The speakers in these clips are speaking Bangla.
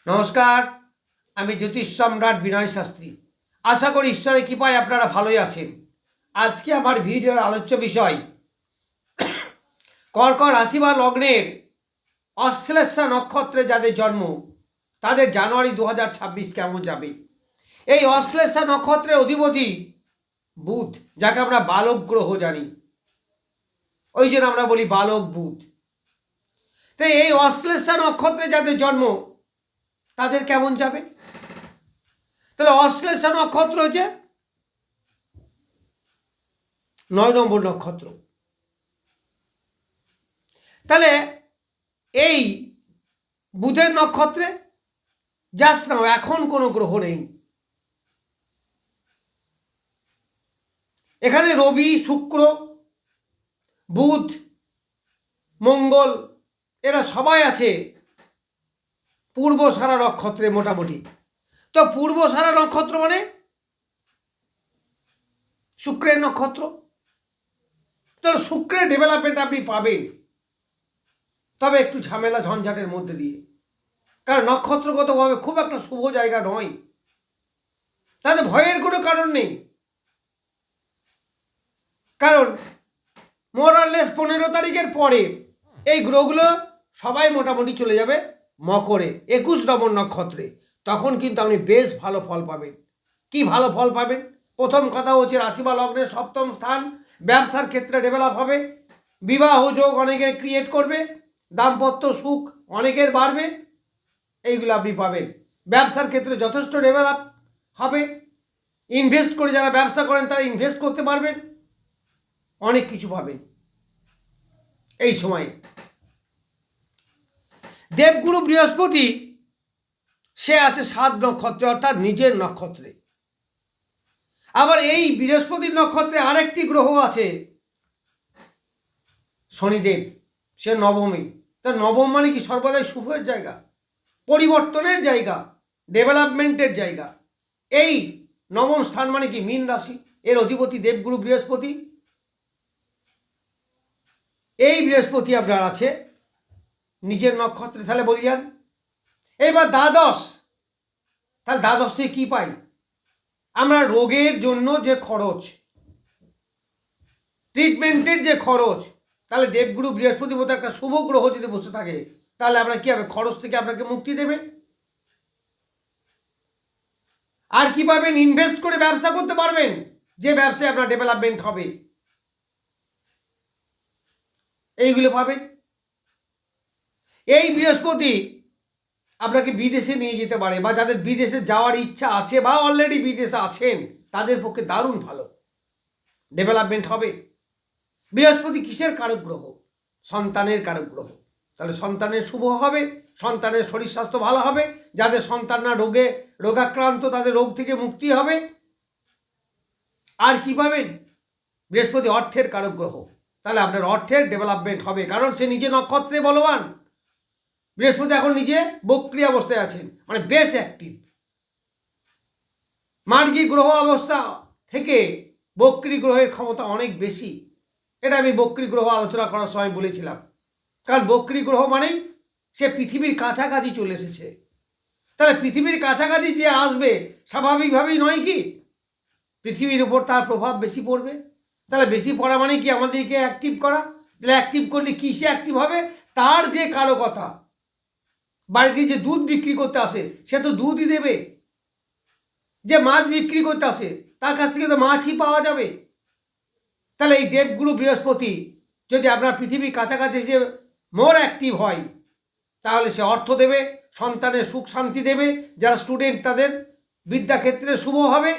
নমস্কার, আমি জ্যোতিষ সম্রাট বিনয় শাস্ত্রী। আশা করি ঈশ্বরের কৃপায় আপনারা ভালোই আছেন। আজকে আমার ভিডিওর আলোচ্য বিষয় কর্কট রাশি বা লগ্নের অশ্লেষা নক্ষত্রে যাদের জন্ম তাদের জানুয়ারি 2026 কেমন যাবে। এই অশ্লেষা নক্ষত্রের অধিপতি বুধ, যাকে আমরা বালক গ্রহ জানি, ওই জন্য আমরা বলি বালক বুধ। তো এই অশ্লেষা নক্ষত্রে যাদের জন্ম তাদের কেমন যাবে? তাহলে অশ্লেষা নক্ষত্র হচ্ছে 9 নম্বর নক্ষত্র। তাহলে এই বুধের নক্ষত্রে জাস্ট নাও, এখন কোনো গ্রহ নেই। এখানে রবি, শুক্র, বুধ, মঙ্গল এরা সবাই আছে পূর্বসারা নক্ষত্রে মোটামুটি। তো পূর্বসারা নক্ষত্র মানে শুক্রের নক্ষত্র। তো শুক্রের ডেভেলপমেন্ট আপনি পাবেন, তবে একটু ঝামেলা ঝঞ্ঝাটের মধ্যে দিয়ে, কারণ নক্ষত্রগতভাবে খুব একটা শুভ জায়গা নয়। তাতে ভয়ের কোনো কারণ নেই, কারণ মোরারলেস 15 তারিখের পরে এই গ্রহগুলো সবাই মোটামুটি চলে যাবে মকরে, 21 নম্বর নক্ষত্রে। তখন কিন্তু আপনি বেশ ভালো ফল পাবেন। কি ভালো ফল পাবেন? প্রথম কথা হচ্ছে রাশি বা লগ্নের সপ্তম স্থান, ব্যবসার ক্ষেত্রে ডেভেলপ হবে, বিবাহ যোগ অনেকের ক্রিয়েট করবে, দাম্পত্য সুখ অনেকের বাড়বে, এইগুলো আপনি পাবেন। ব্যবসার ক্ষেত্রে যথেষ্ট ডেভেলপ হবে। ইনভেস্ট করে যারা ব্যবসা করেন তারা ইনভেস্ট করতে পারবেন, অনেক কিছু পাবেন এই সময়ে। দেবগুরু বৃহস্পতি সে আছে 7 নক্ষত্রে, অর্থাৎ নিজের নক্ষত্রে। আবার এই বৃহস্পতির নক্ষত্রে আরেকটি গ্রহ আছে শনিদেব, সে নবমে। তা নবম মানে কি? সর্বদাই শুভের জায়গা, পরিবর্তনের জায়গা, ডেভেলপমেন্টের জায়গা। এই নবম স্থান মানে কি? মীন রাশি, এর অধিপতি দেবগুরু বৃহস্পতি। এই বৃহস্পতি আপনার আছে নিজের নক্ষত্রে। তাহলে বলি যান এবার দ্বাদশ। তাহলে দ্বাদশ থেকে কী পাই আমরা? রোগের জন্য যে খরচ, ট্রিটমেন্টের যে খরচ। তাহলে দেবগুরু বৃহস্পতির মতো একটা শুভ গ্রহ যদি বসে থাকে, তাহলে আপনার কী হবে? খরচ থেকে আপনাকে মুক্তি দেবে। আর কি পাবেন? ইনভেস্ট করে ব্যবসা করতে পারবেন, যে ব্যবসায় আপনার ডেভেলপমেন্ট হবে, এইগুলো পাবেন। এই বৃহস্পতি আপনাকে বিদেশে নিয়ে যেতে পারে, বা যাদের বিদেশে যাওয়ার ইচ্ছা আছে বা অলরেডি বিদেশে আছেন তাদের পক্ষে দারুণ ভালো ডেভেলপমেন্ট হবে। বৃহস্পতি কিসের কারক গ্রহ? সন্তানের কারক গ্রহ। তাহলে সন্তানের শুভ হবে, সন্তানের শরীর স্বাস্থ্য ভালো হবে, যাদের সন্তানরা রোগাক্রান্ত তাদের রোগ থেকে মুক্তি হবে। আর কি পাবেন? বৃহস্পতি অর্থের কারক গ্রহ। তাহলে আপনার অর্থের ডেভেলপমেন্ট হবে, কারণ সে নিজে নক্ষত্রে বলবান। বৃহস্পতি এখন নিজে বক্রী অবস্থায় আছেন, মানে বেশ অ্যাক্টিভ। মার্গী গ্রহ অবস্থা থেকে বক্রী গ্রহের ক্ষমতা অনেক বেশি। এটা আমি বক্রী গ্রহ আলোচনা করার সময় বলেছিলাম। কারণ বক্রী গ্রহ মানেই সে পৃথিবীর কাছাকাছি চলে এসেছে। তাহলে পৃথিবীর কাছাকাছি যে আসবে, স্বাভাবিকভাবেই নয় কি পৃথিবীর উপর তার প্রভাব বেশি পড়বে। তাহলে বেশি পড়া মানে কি? আমাদেরকে অ্যাক্টিভ করা। তাহলে অ্যাক্টিভ করলে কিসে অ্যাক্টিভ হবে? তার যে কারো কথা, বাড়িতে যে দুধ বিক্রি করতে আসে সে তো দুধই দেবে, যে মাছ বিক্রি করতে আসে তার কাছ থেকে তো মাছই পাওয়া যাবে। তাহলে এই দেবগুরু বৃহস্পতি যদি আপনার পৃথিবীর কাছাকাছি যে মোর অ্যাক্টিভ হয়, তাহলে সে অর্থ দেবে, সন্তানের সুখ শান্তি দেবে, যারা স্টুডেন্ট তাদের বিদ্যাক্ষেত্রে শুভ হবে,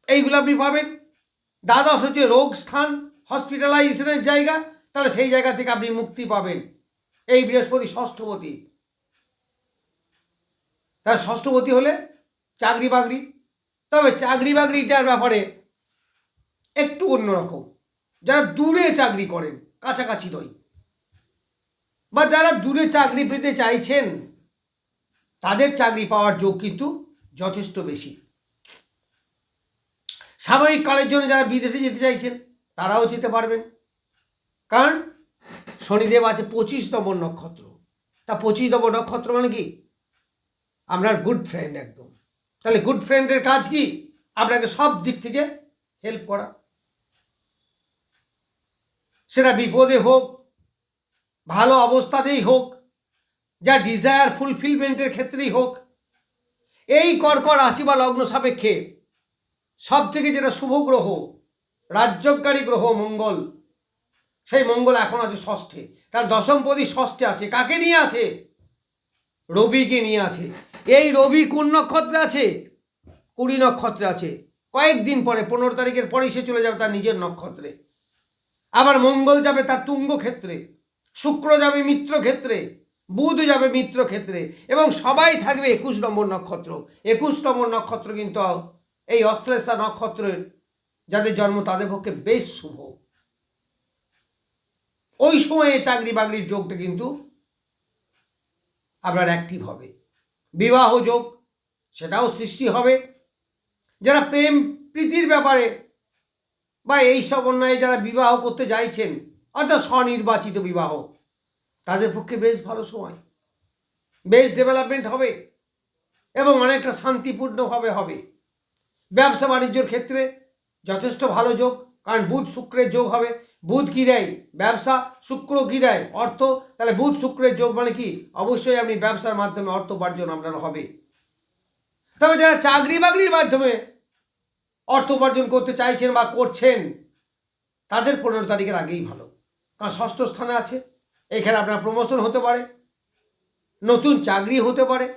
এইগুলো আপনি পাবেন। দ্বাদশ হচ্ছে রোগ স্থান, হসপিটালাইজেশনের জায়গা। তাহলে সেই জায়গা থেকে আপনি মুক্তি পাবেন। এই বৃহস্পতি ষষ্ঠপতি। তার ষষ্ঠপতি হলে চাকরি বাকরি। তবে চাকরি বাকরিটার ব্যাপারে একটু অন্যরকম। যারা দূরে চাকরি করেন, কাছাকাছি নয়, বা যারা দূরে চাকরি পেতে চাইছেন, তাদের চাকরি পাওয়ার যোগ কিন্তু যথেষ্ট বেশি। সাময়িক কালের জন্য যারা বিদেশে যেতে চাইছেন তারাও যেতে পারবেন, কারণ শনিদেব আছে 25 নম্বর নক্ষত্র। তা 25 নম্বর নক্ষত্র মানে কি? আপনার গুড ফ্রেন্ড একদম। তাহলে গুড ফ্রেন্ডের কাজ কি? আপনাকে সব দিক থেকে হেল্প করা, সেটা বিপদে হোক, ভালো অবস্থাতেই হোক, যা ডিজায়ার ফুলফিলমেন্টের ক্ষেত্রেই হোক। এই কর্কট রাশি বা লগ্ন সাপেক্ষে সব থেকে যেটা শুভ গ্রহ, রাজ্যকারী গ্রহ মঙ্গল, সেই মঙ্গল এখন আছে ষষ্ঠে। তার দশমপতি ষষ্ঠে আছে। কাকে নিয়ে আছে? রবিকে নিয়ে আছে। এই রবি কোন নক্ষত্রে আছে? 20 নক্ষত্রে আছে। কয়েকদিন পরে 15 তারিখের পরেই সে চলে যাবে তার নিজের নক্ষত্রে। আবার মঙ্গল যাবে তার তুঙ্গ ক্ষেত্রে, শুক্র যাবে মিত্র ক্ষেত্রে, বুধ যাবে মিত্র ক্ষেত্রে, এবং সবাই থাকবে 21 নম্বর নক্ষত্র। 21 নম্বর নক্ষত্র কিন্তু এই অশ্লেষা নক্ষত্রের যাদের জন্ম তাদের পক্ষে বেশ শুভ। ওই সময়ে চাকরি বাকরির যোগটা কিন্তু আপনার অ্যাক্টিভ হবে। বিবাহ যোগ সেটাও সৃষ্টি হবে। যারা প্রেম প্রীতির ব্যাপারে বা এইসব অন্যায় যারা বিবাহ করতে চাইছেন, অর্থাৎ স্বনির্বাচিত বিবাহ, তাদের পক্ষে বেশ ভালো সময়, বেশ ডেভেলপমেন্ট হবে এবং অনেকটা শান্তিপূর্ণভাবে হবে। ব্যবসা বাণিজ্যর ক্ষেত্রে যথেষ্ট ভালো যোগ, কারণ বুধ শুক্রের যোগ হবে। বুধ কী দেয়? ব্যবসা। শুক্র কী দেয়? অর্থ। তাহলে বুধ শুক্রের যোগ মানে কি? অবশ্যই আপনি ব্যবসার মাধ্যমে অর্থ উপার্জন আপনার হবে। তবে যারা চাকরি বাকরির মাধ্যমে অর্থ উপার্জন করতে চাইছেন বা করছেন, তাদের 15 তারিখের আগেই ভালো, কারণ ষষ্ঠ স্থানে আছে। এখানে আপনার প্রমোশন হতে পারে, নতুন চাকরি হতে পারে,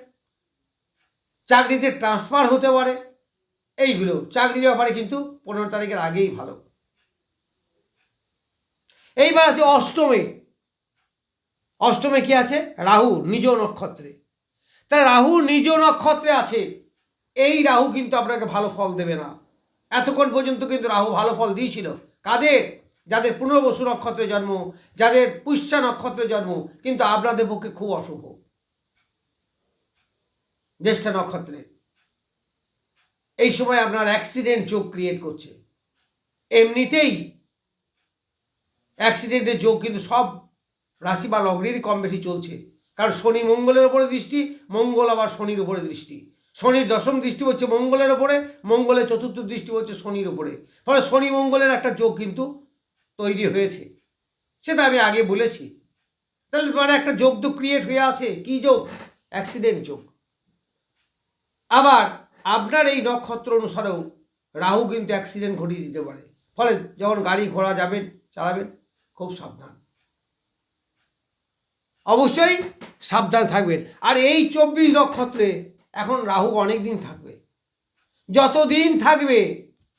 চাকরিতে ট্রান্সফার হতে পারে। এইগুলো চাকরির ব্যাপারে কিন্তু 15 তারিখের আগেই ভালো। এইবার আছে অষ্টমে। অষ্টমে কি আছে? রাহু নিজ নক্ষত্রে। তা রাহু নিজ নক্ষত্রে আছে। এই রাহু কিন্তু আপনাকে ভালো ফল দেবে না। এতক্ষণ পর্যন্ত কিন্তু রাহু ভালো ফল দিয়েছিল কাদের? যাদের পুনর্বসু নক্ষত্রে জন্ম, যাদের পুষ্যা নক্ষত্রে জন্ম, কিন্তু আপনাদের পক্ষে খুব অশুভ। জ্যেষ্ঠা নক্ষত্রে এই সময় আপনার অ্যাক্সিডেন্ট যোগ ক্রিয়েট করছে। এমনিতেই অ্যাক্সিডেন্টের যোগ কিন্তু সব রাশি বা লগ্নেরই কম বেশি চলছে, কারণ শনি মঙ্গলের ওপরে দৃষ্টি, মঙ্গল আবার শনির ওপরে দৃষ্টি। শনির দশম দৃষ্টি হচ্ছে মঙ্গলের ওপরে, মঙ্গলের চতুর্থ দৃষ্টি হচ্ছে শনির ওপরে। ফলে শনি মঙ্গলের একটা যোগ কিন্তু তৈরি হয়েছে, সেটা আমি আগে বলেছি। তাহলে মানে একটা যোগ তো ক্রিয়েট হয়ে আছে। কি যোগ? অ্যাক্সিডেন্ট যোগ। আবার আপনার এই নক্ষত্র অনুসারেও রাহু কিন্তু অ্যাক্সিডেন্ট ঘটিয়ে দিতে পারে। ফলে যখন গাড়ি ঘোড়া যাবেন, চালাবেন, খুব সাবধান, অবশ্যই সাবধান থাকবেন। আর এই 24 নক্ষত্রে এখন রাহু অনেক দিন থাকবে। যতদিন থাকবে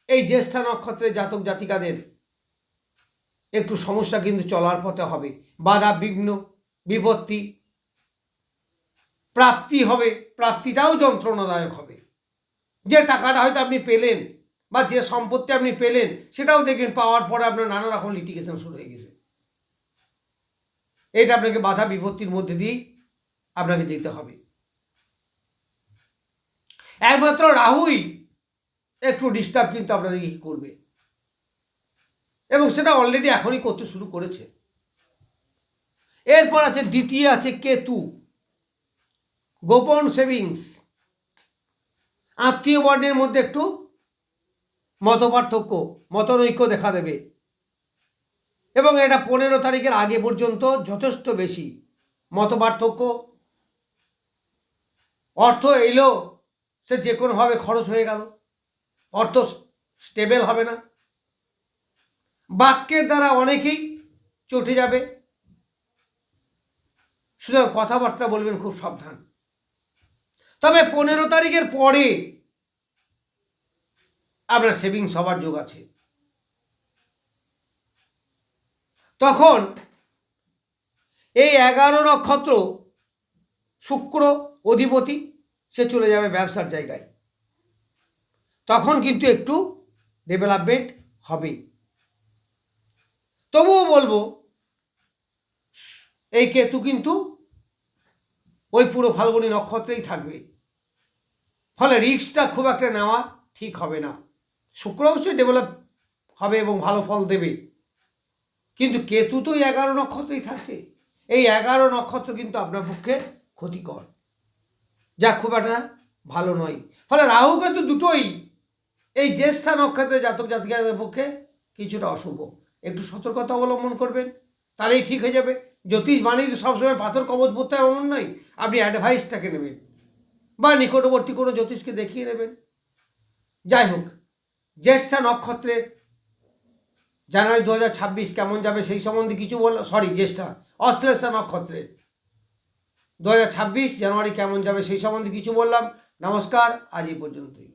এই জ্যেষ্ঠা নক্ষত্রে জাতক জাতিকাদের একটু সমস্যা কিন্তু চলার পথে হবে। বাধা বিঘ্ন, বিপত্তি, প্রাপ্তি হবে। প্রাপ্তিটাও যন্ত্রণাদায়ক হবে। যে টাকাটা হয়তো আপনি পেলেন বা যে সম্পত্তি আপনি পেলেন, সেটাও দেখবেন পাওয়ার পরে আপনার নানা রকম লিটিগেশন শুরু হয়ে গেছে। এটা আপনাকে বাধা বিপত্তির মধ্যে দিয়েই আপনাকে যেতে হবে। একমাত্র রাহুই একটু ডিস্টার্ব কিন্তু আপনাদেরকে করবে, এবং সেটা অলরেডি এখনই করতে শুরু করেছে। এরপর আছে দ্বিতীয় আছে কেতু। গোপন সেভিংস, আত্মীয় বর্ণের মধ্যে একটু মতপার্থক্য, মতনৈক্য দেখা দেবে, এবং এটা 15 তারিখের আগে পর্যন্ত যথেষ্ট বেশি মতপার্থক্য। অর্থ এলো, সে যে কোনোভাবে খরচ হয়ে গেল, অর্থ স্টেবল হবে না। বাক্যের দ্বারা অনেকেই চটে যাবে, সুতরাং কথাবার্তা বলবেন খুব সাবধান। তবে 15 তারিখের পরে আপনার সেভিংস হবার যোগ আছে। তখন এই 11 নক্ষত্র শুক্র অধিপতি, সে চলে যাবে ব্যবসার জায়গায়। তখন কিন্তু একটু ডেভেলপমেন্ট হবে। তবুও বলবো এই কেতু কিন্তু ওই পুরো ফাল্গুনী নক্ষত্রেই থাকবে। ফলে রিস্কটা খুব একটা নেওয়া ঠিক হবে না। শুক্র অবশ্যই ডেভেলপ হবে এবং ভালো ফল দেবে, কিন্তু কেতু তো 11 নক্ষত্রেই থাকছে। এই 11 নক্ষত্র কিন্তু আপনার পক্ষে ক্ষতিকর। যা খুব একটা ভালো নয়। ফলে রাহু কেতু দুটোই এই জ্যেষ্ঠা নক্ষত্রের জাতক জাতিকাদের পক্ষে কিছুটা অশুভ। একটু সতর্কতা অবলম্বন করবেন, তাহলেই ঠিক হয়ে যাবে। জ্যোতিষ মানেই তো সবসময় পাথর কবচ পড়তে হবে এমন নয়। আপনি অ্যাডভাইসটাকে নেবেন বা নিকটবর্তী কোনো জ্যোতিষকে দেখিয়ে নেবেন। যাই হোক, জ্যেষ্ঠা নক্ষত্রের জানুয়ারি 2026 কেমন যাবে সেই সম্বন্ধে কিছু বললাম। জ্যেষ্ঠা অশ্লেষা নক্ষত্রের 2026 জানুয়ারি কেমন যাবে সেই সম্বন্ধে কিছু বললাম। নমস্কার, আজ এই পর্যন্তই।